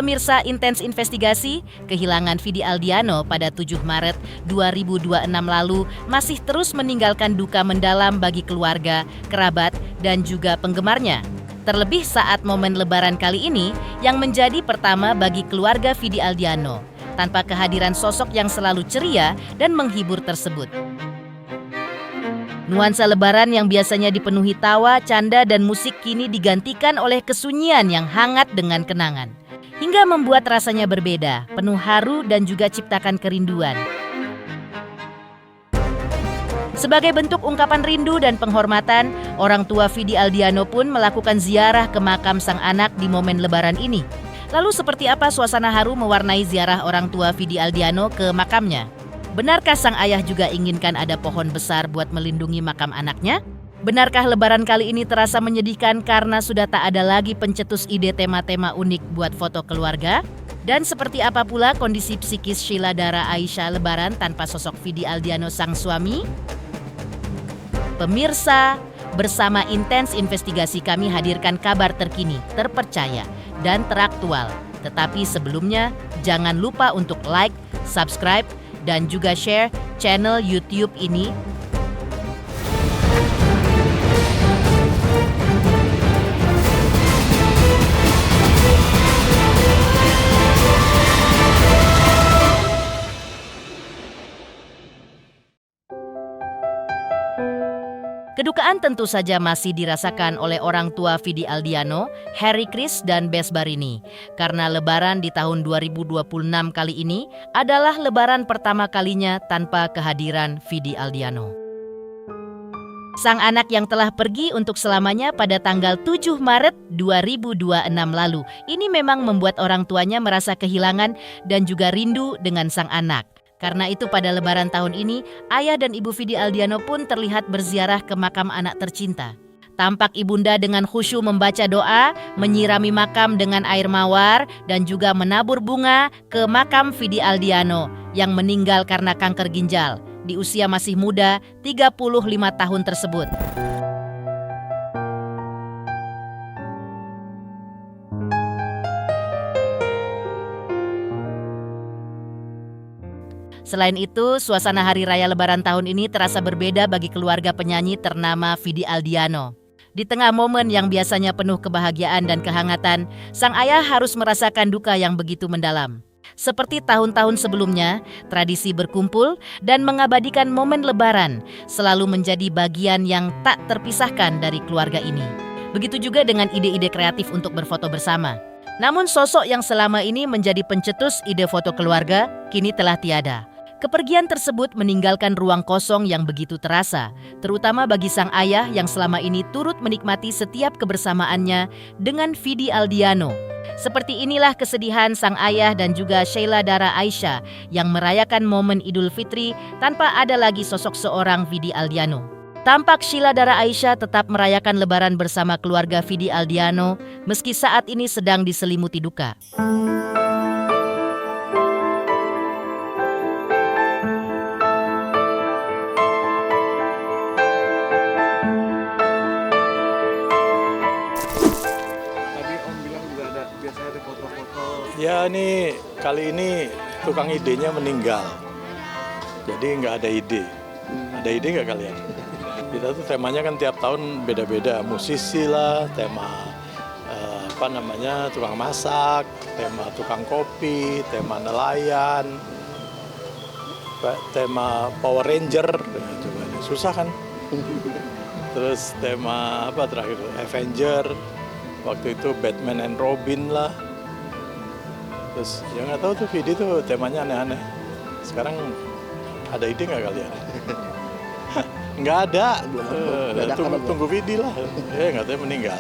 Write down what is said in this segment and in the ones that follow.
Pemirsa Intens Investigasi, kehilangan Vidi Aldiano pada 7 Maret 2026 lalu masih terus meninggalkan duka mendalam bagi keluarga, kerabat, dan juga penggemarnya. Terlebih saat momen Lebaran kali ini yang menjadi pertama bagi keluarga Vidi Aldiano, tanpa kehadiran sosok yang selalu ceria dan menghibur tersebut. Nuansa Lebaran yang biasanya dipenuhi tawa, canda, dan musik kini digantikan oleh kesunyian yang hangat dengan kenangan. Hingga membuat rasanya berbeda, penuh haru dan juga ciptakan kerinduan. Sebagai bentuk ungkapan rindu dan penghormatan, orang tua Vidi Aldiano pun melakukan ziarah ke makam sang anak di momen Lebaran ini. Lalu seperti apa suasana haru mewarnai ziarah orang tua Vidi Aldiano ke makamnya? Benarkah sang ayah juga inginkan ada pohon besar buat melindungi makam anaknya? Benarkah Lebaran kali ini terasa menyedihkan karena sudah tak ada lagi pencetus ide tema-tema unik buat foto keluarga? Dan seperti apa pula kondisi psikis Sheila Dara Aisha Lebaran tanpa sosok Vidi Aldiano sang suami? Pemirsa, bersama Intens Investigasi kami hadirkan kabar terkini, terpercaya, dan teraktual. Tetapi sebelumnya, jangan lupa untuk like, subscribe, dan juga share channel YouTube ini. Kedukaan tentu saja masih dirasakan oleh orang tua Vidi Aldiano, Harry Chris dan Bes Barini. Karena Lebaran di tahun 2026 kali ini adalah Lebaran pertama kalinya tanpa kehadiran Vidi Aldiano. Sang anak yang telah pergi untuk selamanya pada tanggal 7 Maret 2026 lalu. Ini memang membuat orang tuanya merasa kehilangan dan juga rindu dengan sang anak. Karena itu pada Lebaran tahun ini, ayah dan ibu Vidi Aldiano pun terlihat berziarah ke makam anak tercinta. Tampak ibunda dengan khusyuk membaca doa, menyirami makam dengan air mawar, dan juga menabur bunga ke makam Vidi Aldiano yang meninggal karena kanker ginjal di usia masih muda 35 tahun tersebut. Selain itu, suasana Hari Raya Lebaran tahun ini terasa berbeda bagi keluarga penyanyi ternama Vidi Aldiano. Di tengah momen yang biasanya penuh kebahagiaan dan kehangatan, sang ayah harus merasakan duka yang begitu mendalam. Seperti tahun-tahun sebelumnya, tradisi berkumpul dan mengabadikan momen Lebaran selalu menjadi bagian yang tak terpisahkan dari keluarga ini. Begitu juga dengan ide-ide kreatif untuk berfoto bersama. Namun sosok yang selama ini menjadi pencetus ide foto keluarga kini telah tiada. Kepergian tersebut meninggalkan ruang kosong yang begitu terasa, terutama bagi sang ayah yang selama ini turut menikmati setiap kebersamaannya dengan Vidi Aldiano. Seperti inilah kesedihan sang ayah dan juga Sheila Dara Aisha yang merayakan momen Idul Fitri tanpa ada lagi sosok seorang Vidi Aldiano. Tampak Sheila Dara Aisha tetap merayakan Lebaran bersama keluarga Vidi Aldiano meski saat ini sedang diselimuti duka. Ya ini kali ini tukang idenya meninggal, jadi nggak ada ide. Ada ide nggak kalian? Kita tuh temanya kan tiap tahun beda-beda, musisi lah, tema tukang masak, tema tukang kopi, tema nelayan, tema Power Ranger, coba susah kan? Terus tema apa terakhir? Avenger, waktu itu Batman and Robin lah. Terus ya nggak tahu tuh Vidi tuh temanya aneh-aneh. Sekarang ada ide nggak kalian? Nggak ada. Tunggu Vidi lah. Ya nggak tahu meninggal.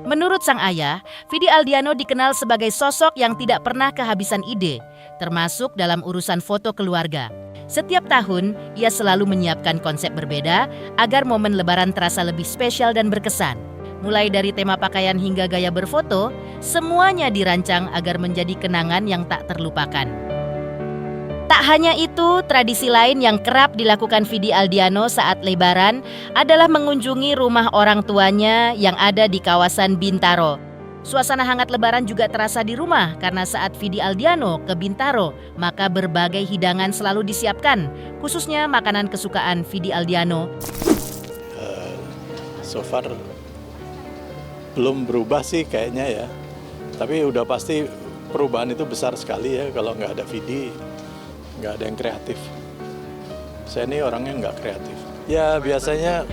Menurut sang ayah, Vidi Aldiano dikenal sebagai sosok yang tidak pernah kehabisan ide, termasuk dalam urusan foto keluarga. Setiap tahun, ia selalu menyiapkan konsep berbeda agar momen Lebaran terasa lebih spesial dan berkesan. Mulai dari tema pakaian hingga gaya berfoto, semuanya dirancang agar menjadi kenangan yang tak terlupakan. Tak Tak hanya itu, tradisi lain yang kerap dilakukan Vidi Aldiano saat Lebaran adalah mengunjungi rumah orang tuanya yang ada di kawasan Bintaro. Suasana hangat Lebaran juga terasa di rumah karena saat Vidi Aldiano ke Bintaro, maka berbagai hidangan selalu disiapkan, khususnya makanan kesukaan Vidi Aldiano. So far belum berubah sih kayaknya ya, tapi udah pasti perubahan itu besar sekali ya kalau nggak ada Vidi, nggak ada yang kreatif. Saya ini orangnya nggak kreatif. Ya biasanya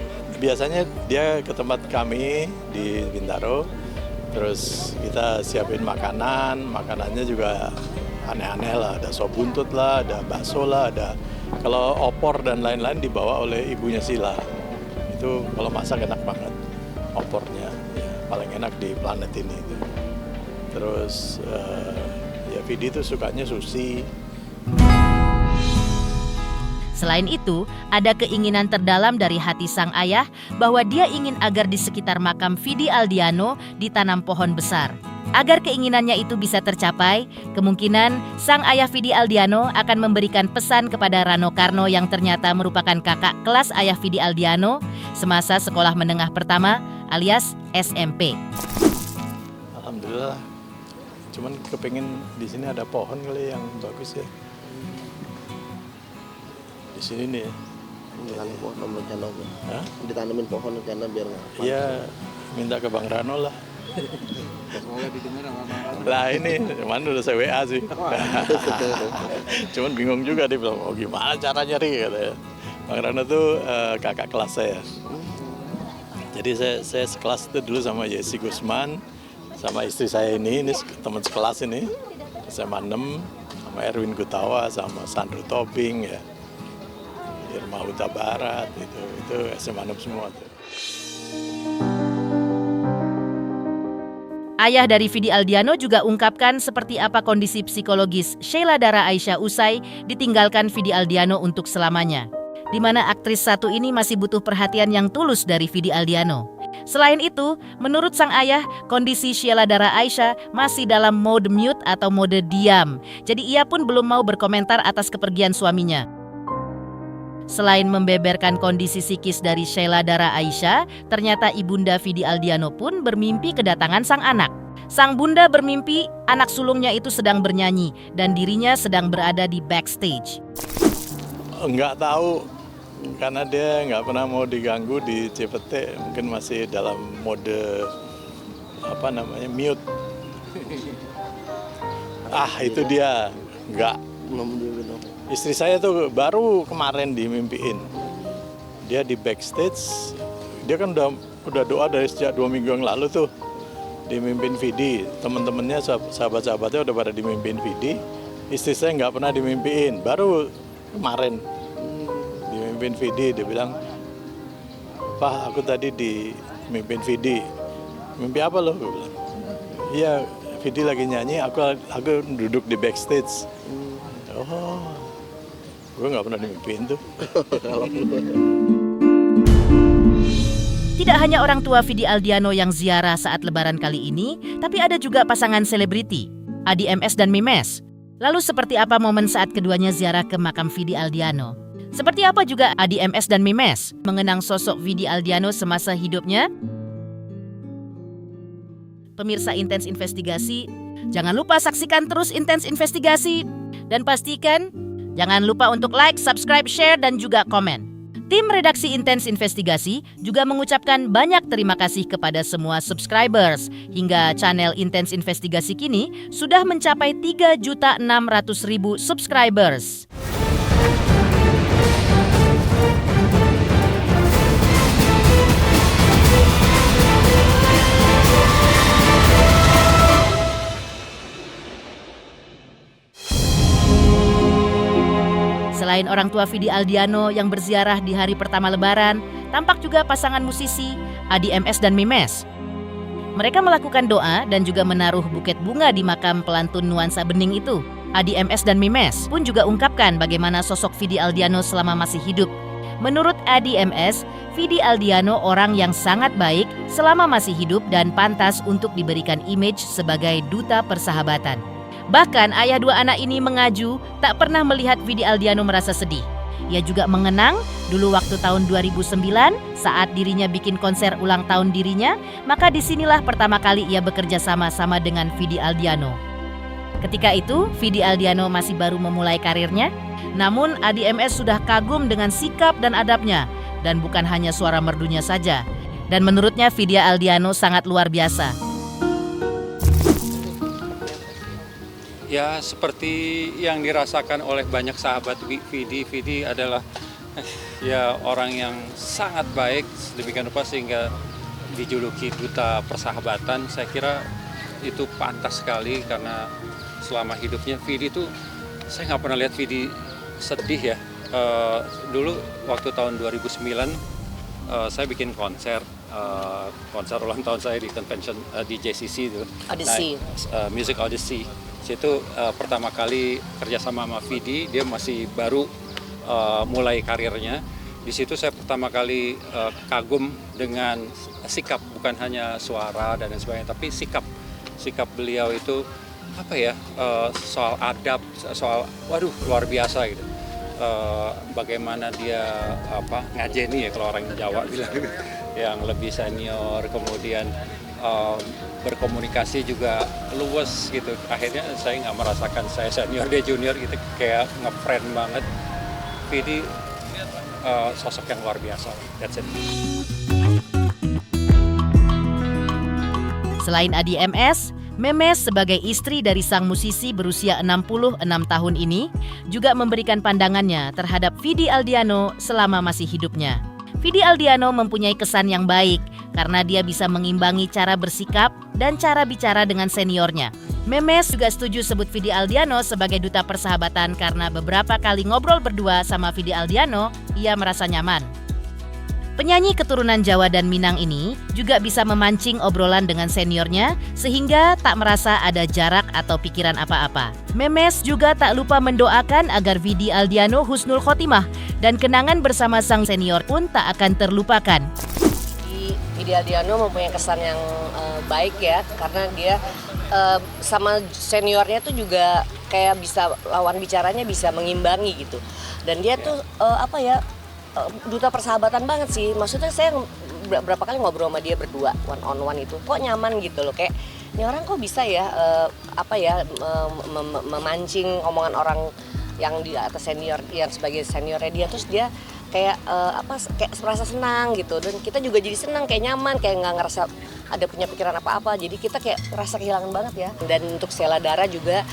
dia ke tempat kami di Bintaro, terus kita siapin makanannya juga aneh-aneh lah, ada sop buntut lah, ada bakso lah, ada kalau opor dan lain-lain dibawa oleh ibunya Sila. Itu kalau masak enak banget, opornya ya, paling enak di planet ini. Terus ya Vidi itu sukanya sushi. Selain itu, ada keinginan terdalam dari hati sang ayah bahwa dia ingin agar di sekitar makam Vidi Aldiano ditanam pohon besar. Agar keinginannya itu bisa tercapai, kemungkinan sang ayah Vidi Aldiano akan memberikan pesan kepada Rano Karno yang ternyata merupakan kakak kelas ayah Vidi Aldiano semasa sekolah menengah pertama alias SMP. Alhamdulillah, cuman kepengen di sini ada pohon kali yang bagus ya. Di sini nih. Ditanemin pohon rencana apa? Hah? Ditanamin pohon rencana biar nggak. Iya, minta ke Bang Rano lah. Semoga didengar sama Bang Rano. Lah ini, cuman udah saya WA sih. Cuman bingung juga dia bilang, oh gimana cara nyari katanya. Bang Rano tuh kakak kelas saya. Jadi saya sekelas itu dulu sama Yesi Gusman, sama istri saya ini teman sekelas ini, SMA 6, sama Erwin Gutawa, sama Sandro Tobing ya. Irma Huta Barat, itu SMA 6 semua tuh. Ayah dari Vidi Aldiano juga ungkapkan seperti apa kondisi psikologis Sheila Dara Aisha usai ditinggalkan Vidi Aldiano untuk selamanya. Di mana aktris satu ini masih butuh perhatian yang tulus dari Vidi Aldiano. Selain itu, menurut sang ayah, kondisi Sheila Dara Aisha masih dalam mode mute atau mode diam. Jadi ia pun belum mau berkomentar atas kepergian suaminya. Selain membeberkan kondisi psikis dari Sheila Dara Aisha, ternyata ibunda Vidi Aldiano pun bermimpi kedatangan sang anak. Sang bunda bermimpi anak sulungnya itu sedang bernyanyi dan dirinya sedang berada di backstage. Nggak tahu, karena dia nggak pernah mau diganggu di CPT, mungkin masih dalam mode mute. Itu dia nggak. Istri saya tuh baru kemarin dimimpiin. Dia di backstage, dia kan udah doa dari sejak 2 minggu yang lalu tuh. Dimimpin Vidi, teman-temannya, sahabat-sahabatnya udah pada dimimpin Vidi. Istri saya nggak pernah dimimpiin, baru kemarin dimimpin Vidi. Dia bilang, "Pak, aku tadi dimimpin Vidi." "Mimpi apa lo?" Gue bilang. "Iya, Vidi lagi nyanyi, aku duduk di backstage." Oh, gue nggak pernah dimimpiin tuh. Tidak hanya orang tua Vidi Aldiano yang ziarah saat Lebaran kali ini, tapi ada juga pasangan selebriti, Adi MS dan Memes. Lalu seperti apa momen saat keduanya ziarah ke makam Vidi Aldiano? Seperti apa juga Adi MS dan Memes mengenang sosok Vidi Aldiano semasa hidupnya? Pemirsa Intens Investigasi, jangan lupa saksikan terus Intens Investigasi. Dan pastikan jangan lupa untuk like, subscribe, share, dan juga komen. Tim redaksi Intens Investigasi juga mengucapkan banyak terima kasih kepada semua subscribers. Hingga channel Intens Investigasi kini sudah mencapai 3.600.000 subscribers. Selain orang tua Vidi Aldiano yang berziarah di hari pertama Lebaran, tampak juga pasangan musisi Adi MS dan Memes. Mereka melakukan doa dan juga menaruh buket bunga di makam pelantun nuansa bening itu. Adi MS dan Memes pun juga ungkapkan bagaimana sosok Vidi Aldiano selama masih hidup. Menurut Adi MS, Vidi Aldiano orang yang sangat baik selama masih hidup dan pantas untuk diberikan image sebagai duta persahabatan. Bahkan ayah dua anak ini mengaju tak pernah melihat Vidi Aldiano merasa sedih. Ia juga mengenang dulu waktu tahun 2009 saat dirinya bikin konser ulang tahun dirinya, maka disinilah pertama kali ia bekerja sama dengan Vidi Aldiano. Ketika itu, Vidi Aldiano masih baru memulai karirnya, namun ADMS sudah kagum dengan sikap dan adabnya, dan bukan hanya suara merdunya saja. Dan menurutnya Vidi Aldiano sangat luar biasa. Ya, seperti yang dirasakan oleh banyak sahabat Vidi adalah ya orang yang sangat baik, sedemikian rupa sehingga dijuluki duta persahabatan. Saya kira itu pantas sekali karena selama hidupnya Vidi itu saya nggak pernah lihat Vidi sedih ya. Dulu waktu tahun 2009 saya bikin konser ulang tahun saya di convention di JCC itu. Odyssey. Music Odyssey. Situ pertama kali kerjasama sama Vidi, dia masih baru mulai karirnya. Di situ saya pertama kali kagum dengan sikap, bukan hanya suara dan lain sebagainya, tapi sikap beliau itu apa ya, soal adab, soal luar biasa gitu. Bagaimana dia ngajeni ya kalau orang Jawa bilang, yang lebih senior, kemudian berkomunikasi juga luwes gitu. Akhirnya saya nggak merasakan saya senior dia junior gitu, kayak nge-friend banget. Vidi sosok yang luar biasa. That's it. Selain ADMS, Memes sebagai istri dari sang musisi berusia 66 tahun ini juga memberikan pandangannya terhadap Vidi Aldiano selama masih hidupnya. Vidi Aldiano mempunyai kesan yang baik karena dia bisa mengimbangi cara bersikap dan cara bicara dengan seniornya. Memes juga setuju sebut Vidi Aldiano sebagai duta persahabatan karena beberapa kali ngobrol berdua sama Vidi Aldiano, ia merasa nyaman. Penyanyi keturunan Jawa dan Minang ini juga bisa memancing obrolan dengan seniornya sehingga tak merasa ada jarak atau pikiran apa-apa. Memes juga tak lupa mendoakan agar Vidi Aldiano husnul khotimah dan kenangan bersama sang senior pun tak akan terlupakan. Vidi Aldiano mempunyai kesan yang baik ya, karena dia sama seniornya tuh juga kayak bisa lawan bicaranya bisa mengimbangi gitu. Dan dia tuh duta persahabatan banget sih. Maksudnya saya berapa kali ngobrol sama dia berdua one on one itu kok nyaman gitu loh, kayak ini orang kok bisa ya memancing omongan orang yang di atas senior, yang sebagai seniornya dia, terus dia kayak kayak merasa senang gitu, dan kita juga jadi senang, kayak nyaman, kayak nggak ngerasa ada punya pikiran apa-apa, jadi kita kayak merasa kehilangan banget ya. Dan untuk Sheila Dara juga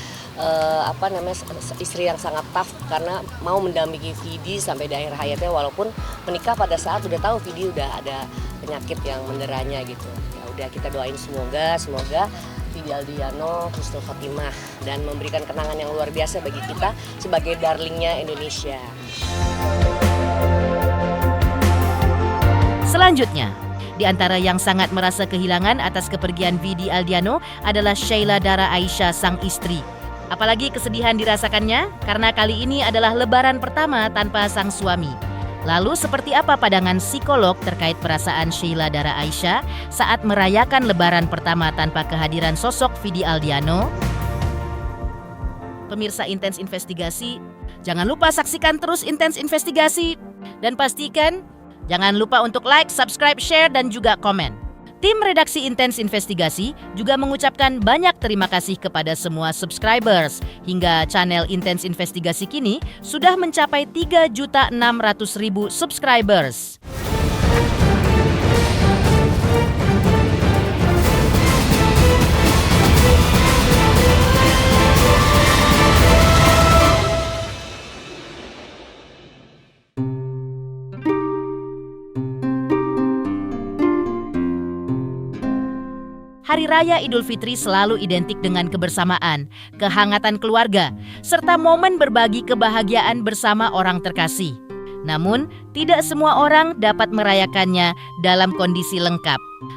istri yang sangat tough karena mau mendampingi Vidi sampai di akhir hayatnya, walaupun menikah pada saat udah tahu Vidi udah ada penyakit yang menderanya gitu. Ya udah, kita doain semoga Vidi Aldiano husnul khotimah dan memberikan kenangan yang luar biasa bagi kita sebagai darlingnya Indonesia. Selanjutnya, di antara yang sangat merasa kehilangan atas kepergian Vidi Aldiano adalah Sheila Dara Aisha, sang istri. Apalagi kesedihan dirasakannya karena kali ini adalah lebaran pertama tanpa sang suami. Lalu seperti apa pandangan psikolog terkait perasaan Sheila Dara Aisha saat merayakan lebaran pertama tanpa kehadiran sosok Vidi Aldiano? Pemirsa Intens Investigasi, jangan lupa saksikan terus Intens Investigasi dan pastikan jangan lupa untuk like, subscribe, share, dan juga komen. Tim redaksi Intens Investigasi juga mengucapkan banyak terima kasih kepada semua subscribers. Hingga channel Intens Investigasi kini sudah mencapai 3.600.000 subscribers. Hari Raya Idul Fitri selalu identik dengan kebersamaan, kehangatan keluarga, serta momen berbagi kebahagiaan bersama orang terkasih. Namun, tidak semua orang dapat merayakannya dalam kondisi lengkap.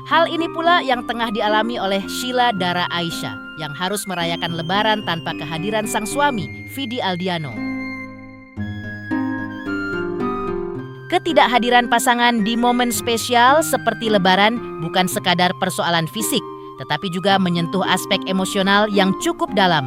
Hal ini pula yang tengah dialami oleh Sheila Dara Aisha yang harus merayakan lebaran tanpa kehadiran sang suami, Vidi Aldiano. Ketidakhadiran pasangan di momen spesial seperti lebaran bukan sekadar persoalan fisik, tetapi juga menyentuh aspek emosional yang cukup dalam.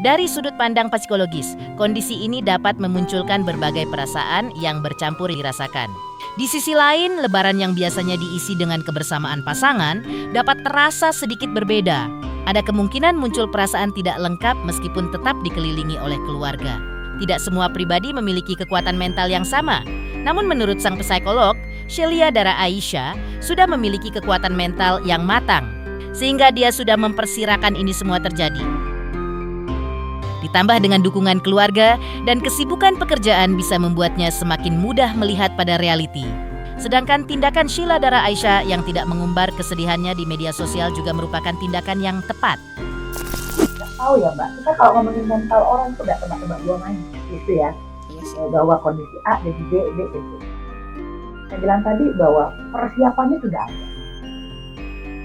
Dari sudut pandang psikologis, kondisi ini dapat memunculkan berbagai perasaan yang bercampur dirasakan. Di sisi lain, lebaran yang biasanya diisi dengan kebersamaan pasangan dapat terasa sedikit berbeda. Ada kemungkinan muncul perasaan tidak lengkap meskipun tetap dikelilingi oleh keluarga. Tidak semua pribadi memiliki kekuatan mental yang sama. Namun menurut sang psikolog, Shelia Dara Aisyah sudah memiliki kekuatan mental yang matang, sehingga dia sudah mempersirakan ini semua terjadi. Ditambah dengan dukungan keluarga dan kesibukan pekerjaan bisa membuatnya semakin mudah melihat pada realiti. Sedangkan tindakan Shelia Dara Aisyah yang tidak mengumbar kesedihannya di media sosial juga merupakan tindakan yang tepat. Tahu ya Mbak, kita kalau ngomongin mental orang itu udah tebak-tebak dua main gitu ya. Iya sih. Bahwa kondisi A dan B gitu. Saya bilang tadi bahwa persiapannya sudah ada.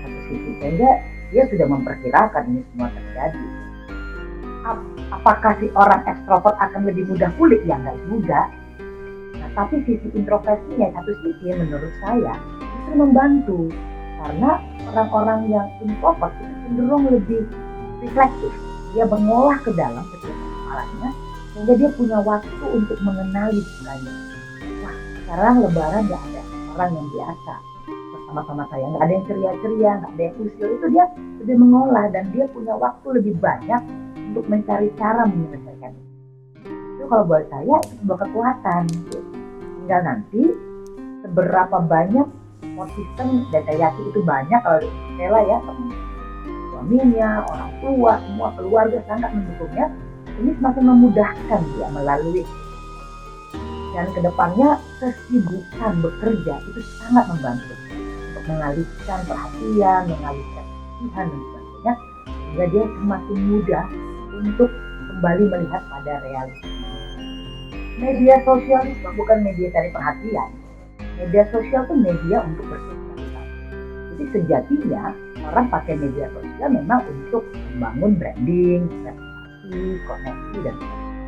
Satu sisi sehingga dia sudah memperkirakan ini semua terjadi. Apakah si orang ekstrovert akan lebih mudah pulih? Ya nggak juga. Nah, tapi sisi introversinya satu sisi menurut saya justru membantu. Karena orang-orang yang introvert itu cenderung lebih reflektif. Dia mengolah ke dalam setiap kepalanya sehingga dia punya waktu untuk mengenali sebenarnya. Wah, sekarang lebaran nggak ada orang yang biasa bersama-sama saya. Nggak ada yang ceria-ceria, nggak ada yang usil. Itu dia sudah mengolah dan dia punya waktu lebih banyak untuk mencari cara menyelesaikan itu. Itu kalau buat saya itu sebuah kekuatan. Tinggal nanti seberapa banyak konsisten dan saya yakin itu banyak kalau Stella ya, suaminya, orang tua, semua keluarga sangat mendukungnya. Ini semakin memudahkan dia melalui. Dan kedepannya kesibukan bekerja itu sangat membantu untuk mengalihkan perhatian, mengalihkan pikiran dan sebagainya, sehingga dia semakin mudah untuk kembali melihat pada realita. Media sosial itu bukan media cari perhatian. Media sosial itu media untuk bersosialisasi. Jadi sejatinya orang pakai media sosial memang untuk membangun branding, reputasi, koneksi dan sebagainya.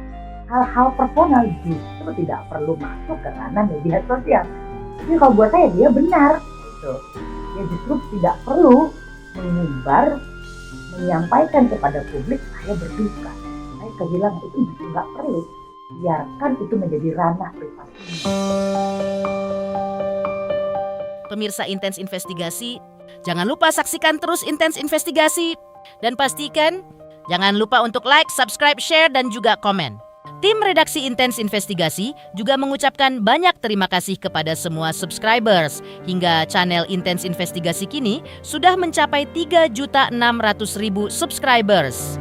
Hal-hal personal justru tidak perlu masuk ke ranah media sosial. Tapi kalau buat saya dia benar, gitu. Dia justru tidak perlu mengumbar, menyampaikan kepada publik saya berduka, saya kehilangan, itu justru nggak perlu. Biarkan itu menjadi ranah privasi. Pemirsa Intens Investigasi, jangan lupa saksikan terus Intens Investigasi. Dan pastikan, jangan lupa untuk like, subscribe, share, dan juga komen. Tim redaksi Intens Investigasi juga mengucapkan banyak terima kasih kepada semua subscribers. Hingga channel Intens Investigasi kini sudah mencapai 3.600.000 subscribers.